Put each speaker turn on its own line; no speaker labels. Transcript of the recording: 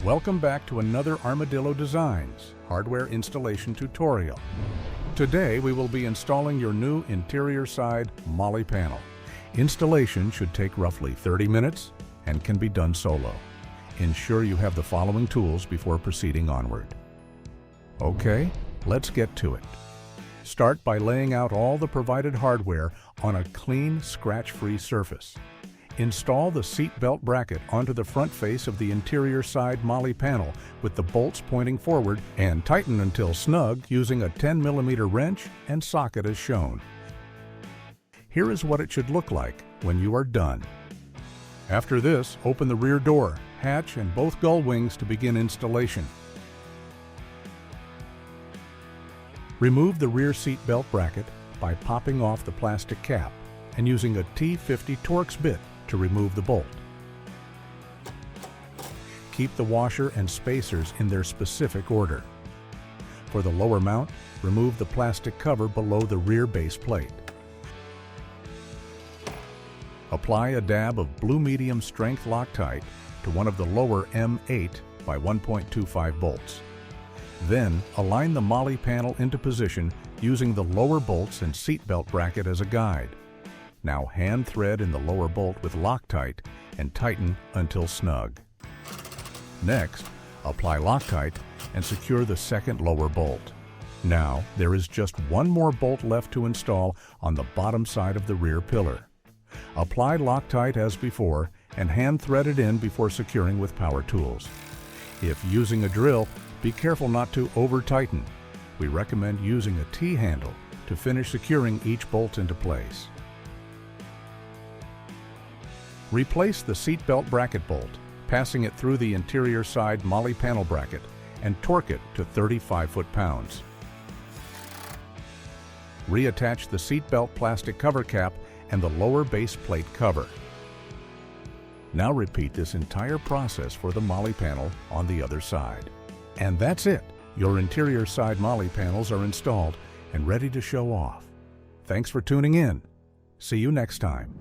Welcome back to another Armadillo Designs hardware installation tutorial. Today we will be installing your new interior side Molle panel. Installation should take roughly 30 minutes and can be done solo. Ensure you have the following tools before proceeding onward. Okay, let's get to it. Start by laying out all the provided hardware on a clean, scratch-free surface. Install the seat belt bracket onto the front face of the interior side Molle panel with the bolts pointing forward and tighten until snug using a 10mm wrench and socket as shown. Here is what it should look like when you are done. After this, open the rear door, hatch, and both gull wings to begin installation. Remove the rear seat belt bracket by popping off the plastic cap and using a T50 Torx bit to remove the bolt. Keep the washer and spacers in their specific order. For the lower mount, remove the plastic cover below the rear base plate. Apply a dab of blue medium strength Loctite to one of the lower M8 by 1.25 bolts. Then align the Molle panel into position using the lower bolts and seat belt bracket as a guide. Now hand thread in the lower bolt with Loctite and tighten until snug. Next, apply Loctite and secure the second lower bolt. Now there is just one more bolt left to install on the bottom side of the rear pillar. Apply Loctite as before and hand thread it in before securing with power tools. If using a drill, be careful not to over-tighten. We recommend using a T-handle to finish securing each bolt into place. Replace the seat belt bracket bolt, passing it through the interior side Molle panel bracket and torque it to 35 foot-pounds. Reattach the seat belt plastic cover cap and the lower base plate cover. Now repeat this entire process for the Molle panel on the other side. And that's it! Your interior side Molle panels are installed and ready to show off. Thanks for tuning in. See you next time.